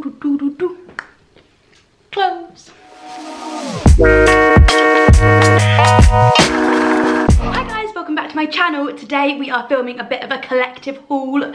Close. Hi guys, welcome back to my channel. Today we are filming a bit of a collective haul.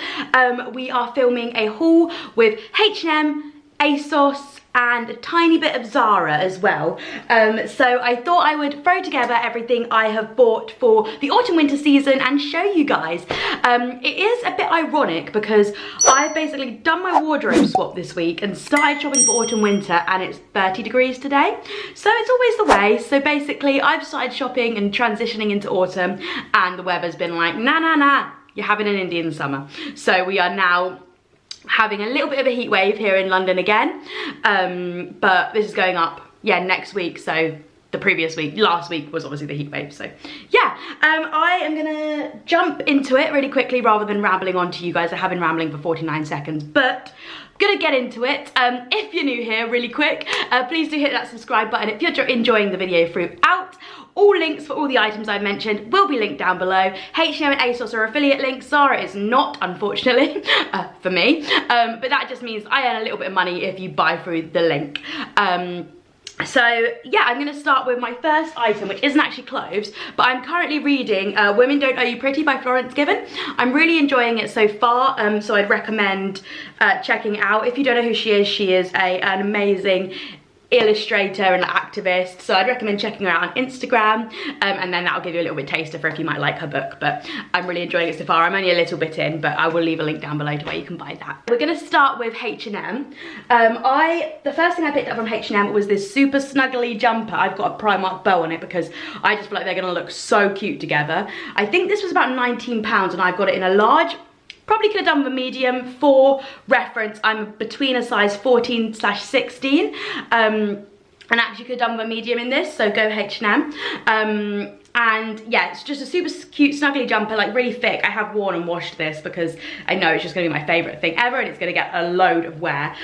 We are filming a haul with H&M, ASOS, and a tiny bit of Zara as well. So I thought I would throw together everything I have bought for the autumn winter season and show you guys. It is a bit ironic because I've basically done my wardrobe swap this week and started shopping for autumn winter, and it's 30 degrees today, so it's always the way. So basically I've started shopping and transitioning into autumn, and the weather's been like, nah, you're having an Indian summer. So we are now having a little bit of a heat wave here in London again, but this is going up, yeah, next week. So the previous week, last week was obviously the heat wave. So yeah, I am gonna jump into it really quickly rather than rambling on to you guys. I have been rambling for 49 seconds, but gonna get into it. If you're new here, really quick, please do hit that subscribe button if you're enjoying the video throughout. All links for all the items I mentioned will be linked down below. H&M and ASOS are affiliate links. Zara is not, unfortunately, for me. But that just means I earn a little bit of money if you buy through the link. So yeah, I'm going to start with my first item, which isn't actually clothes, but I'm currently reading Women Don't Owe You Pretty by Florence Given. I'm really enjoying it so far, so I'd recommend checking it out. If you don't know who she is an amazing illustrator and activist, so I'd recommend checking her out on Instagram, and then that'll give you a little bit taster for if you might like her book. But I'm really enjoying it so far. I'm only a little bit in, but I will leave a link down below to where you can buy that. We're going to start with H&M. The first thing I picked up from H&M was this super snuggly jumper. I've got a Primark bow on it because I just feel like they're going to look so cute together. I think this was about £19 and I've got it in a large. Probably could have done with a medium. For reference, I'm between a size 14/16, and actually could have done with a medium in this, so go H&M. And yeah, it's just a super cute snuggly jumper, like really thick. I have worn and washed this because I know it's just gonna be my favorite thing ever, and it's gonna get a load of wear.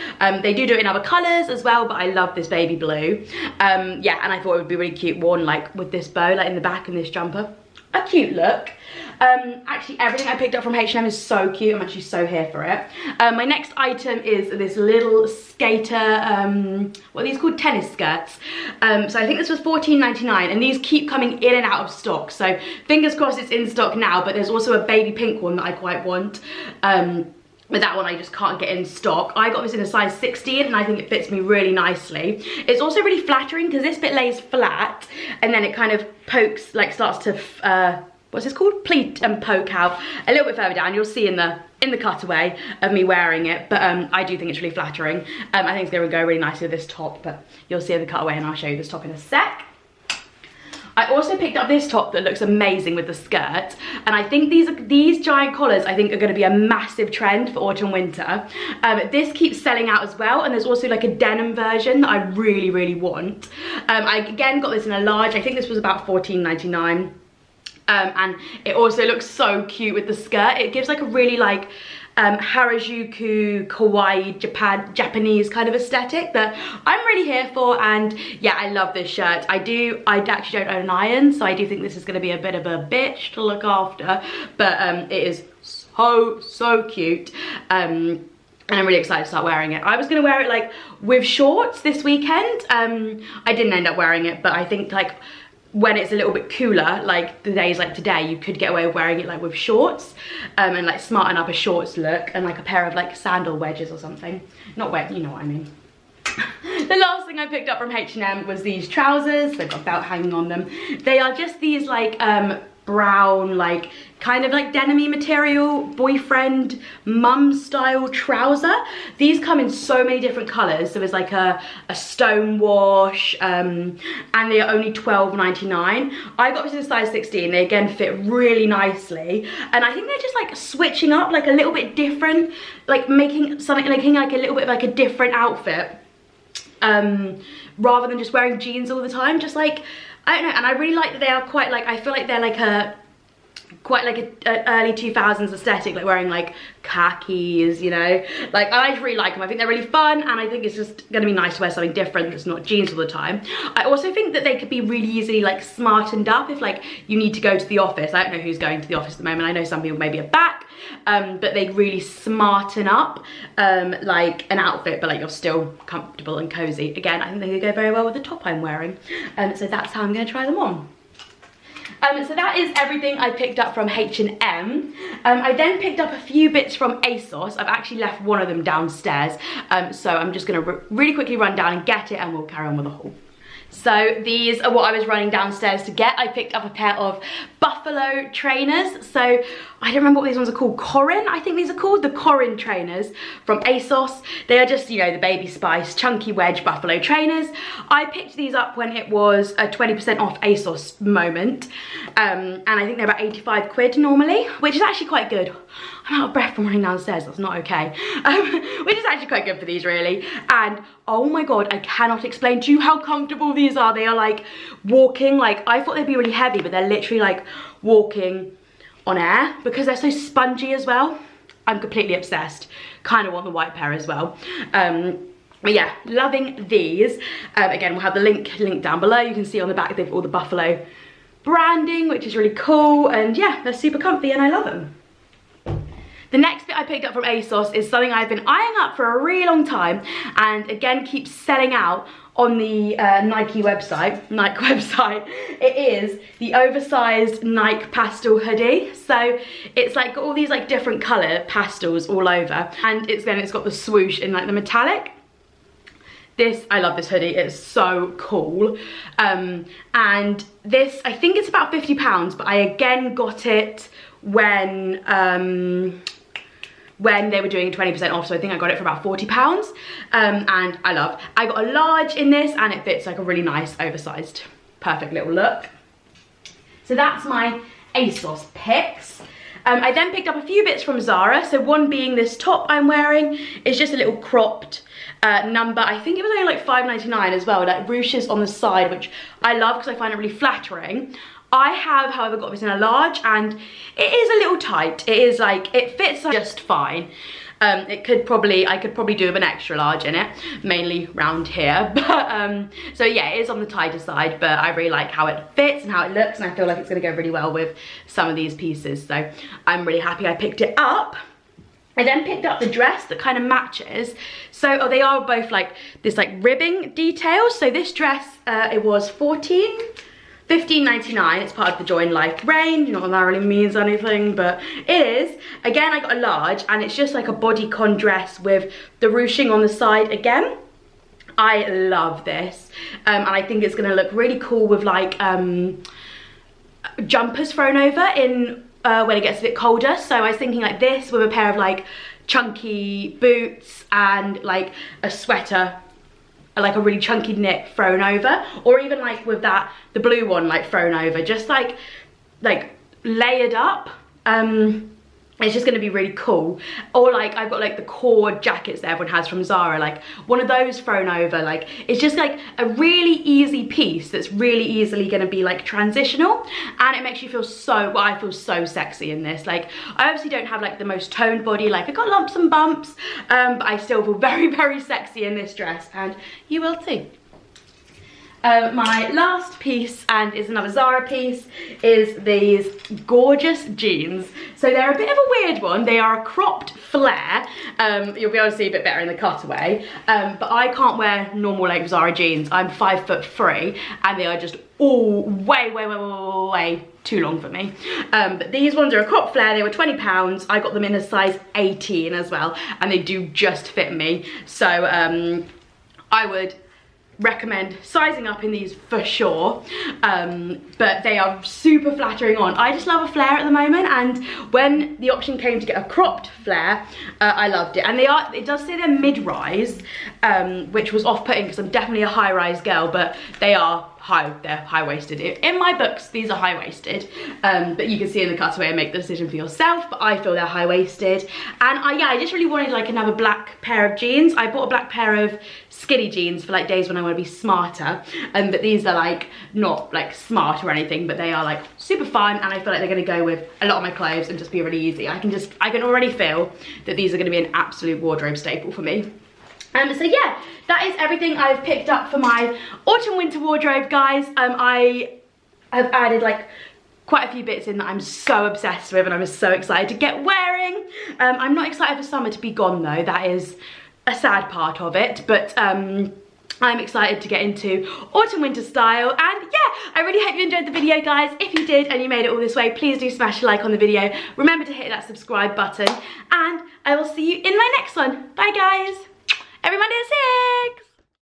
They do it in other colors as well, but I love this baby blue. Yeah, and I thought it would be really cute worn like with this bow, like in the back in this jumper. A cute look. Actually everything I picked up from H&M is so cute. I'm actually so here for it. My next item is this little skater, what are these called? Tennis skirts. So I think this was £14.99, and these keep coming in and out of stock, so fingers crossed it's in stock now. But there's also a baby pink one that I quite want. But that one I just can't get in stock. I got this in a size 16 and I think it fits me really nicely. It's also really flattering because this bit lays flat and then it kind of pokes, like starts to, what's this called? Pleat and poke out a little bit further down. You'll see in the cutaway of me wearing it, but I do think it's really flattering. I think it's gonna go really nicely with this top, but you'll see in the cutaway and I'll show you this top in a sec. I also picked up this top that looks amazing with the skirt, and I think these giant collars I think are going to be a massive trend for autumn winter. This keeps selling out as well, and there's also like a denim version that I really want. I again got this in a large. I think this was about £14.99, and it also looks so cute with the skirt. It gives like a really like Harajuku, kawaii, Japanese kind of aesthetic that I'm really here for. And yeah, I love this shirt. I actually don't own an iron, so I do think this is going to be a bit of a bitch to look after, but it is so cute. And I'm really excited to start wearing it. I was going to wear it like with shorts this weekend. I didn't end up wearing it, but I think like when it's a little bit cooler, like the days like today, you could get away with wearing it like with shorts, and like smarten up a shorts look and like a pair of like sandal wedges or something. Not wet, you know what I mean. The last thing I picked up from H&M was these trousers. They've got a belt hanging on them. They are just these like brown, like kind of like denim-y material, boyfriend mum style trouser. These come in so many different colors. So there's like a stone wash, and they are only £12.99. I got this in a size 16. They again fit really nicely, and I think they're just like switching up like a little bit different, like making something like a little bit of like a different outfit, rather than just wearing jeans all the time. Just like, I don't know, and I really like that they are quite like, I feel like they're like a quite like a early 2000s aesthetic, like wearing like khakis, you know, like I just really like them. I think they're really fun, and I think it's just gonna be nice to wear something different that's not jeans all the time. I also think that they could be really easily like smartened up if like you need to go to the office. I don't know who's going to the office at the moment. I know some people maybe are back, but they really smarten up like an outfit, but like you're still comfortable and cozy. Again, I think they could go very well with the top I'm wearing, so that's how I'm gonna try them on. So that is everything I picked up from H&M. I then picked up a few bits from ASOS. I've actually left one of them downstairs, so I'm just going to really quickly run down and get it, and we'll carry on with the haul. So these are what I was running downstairs to get. I picked up a pair of buffalo trainers. So I don't remember what these ones are called. Corin, I think these are called. The Corin trainers from ASOS. They are just, you know, the Baby Spice chunky wedge buffalo trainers. I picked these up when it was a 20% off ASOS moment. And I think they're about 85 quid normally, which is actually quite good. I'm out of breath from running downstairs, that's not okay. Which is actually quite good for these, really. And oh my god, I cannot explain to you how comfortable these are. They are like walking, like I thought they'd be really heavy, but they're literally like walking on air because they're so spongy as well. I'm completely obsessed. Kind of want the white pair as well. But yeah, loving these. Again, we'll have the link down below. You can see on the back they've all the buffalo branding, which is really cool. And yeah, they're super comfy and I love them. The next bit I picked up from ASOS is something I've been eyeing up for a really long time, and again keeps selling out on the Nike website. It is the oversized Nike pastel hoodie. So it's like got all these like different colour pastels all over, and it's got the swoosh in like the metallic. I love this hoodie, it's so cool. And this, I think it's about £50, but I again got it when they were doing 20% off, so I think I got it for about £40. And I got a large in this, and it fits like a really nice oversized, perfect little look. So that's my ASOS picks. I then picked up a few bits from Zara, so one being this top I'm wearing. It's just a little cropped number. I think it was only like £5.99 as well, like ruches on the side, which I love because I find it really flattering. I have, however, got this in a large, and it is a little tight. It is like, it fits just fine. I could probably do with an extra large in it, mainly round here. But so yeah, it is on the tighter side, but I really like how it fits and how it looks, and I feel like it's gonna go really well with some of these pieces. So I'm really happy I picked it up. I then picked up the dress that kind of matches. So they are both like this like ribbing detail. So this dress, it was $15.99. It's part of the Joy in Life range. Not that that really means anything, but it is. Again, I got a large, and it's just like a bodycon dress with the ruching on the side again. I love this, and I think it's gonna look really cool with like jumpers thrown over in when it gets a bit colder. So I was thinking like this with a pair of like chunky boots and like a sweater, like a really chunky knit thrown over, or even like with that, the blue one like thrown over, just like layered up. It's just gonna be really cool. Or like I've got like the cord jackets that everyone has from Zara, like one of those thrown over. Like it's just like a really easy piece that's really easily gonna be like transitional, and it makes you feel so, well, I feel so sexy in this. Like I obviously don't have like the most toned body, like I got lumps and bumps, but I still feel very, very sexy in this dress, and you will too. My last piece, and is another Zara piece, is these gorgeous jeans. So they're a bit of a weird one. They are a cropped flare. You'll be able to see a bit better in the cutaway. But I can't wear normal length Zara jeans. I'm 5'3", and they are just all way too long for me. But these ones are a cropped flare. They were £20. I got them in a size 18 as well, and they do just fit me. So I would recommend sizing up in these for sure, but they are super flattering on. I just love a flare at the moment, and when the option came to get a cropped flare, I loved it. And it does say they're mid-rise, which was off-putting because I'm definitely a high-rise girl, but they are they're high-waisted. In my books, these are high-waisted, but you can see in the cutaway and make the decision for yourself, but I feel they're high-waisted. And I just really wanted like another black pair of jeans. I bought a black pair of skinny jeans for like days when I want to be smarter, but these are like not like smart or anything, but they are like super fun, and I feel like they're going to go with a lot of my clothes and just be really easy. I can already feel that these are going to be an absolute wardrobe staple for me. So yeah, that is everything I've picked up for my autumn winter wardrobe, guys. I have added like quite a few bits in that I'm so obsessed with and I'm so excited to get wearing. I'm not excited for summer to be gone though, that is a sad part of it, but I'm excited to get into autumn winter style. And yeah, I really hope you enjoyed the video, guys. If you did and you made it all this way, please do smash a like on the video. Remember to hit that subscribe button, and I will see you in my next one. Bye guys. Every Monday at 6.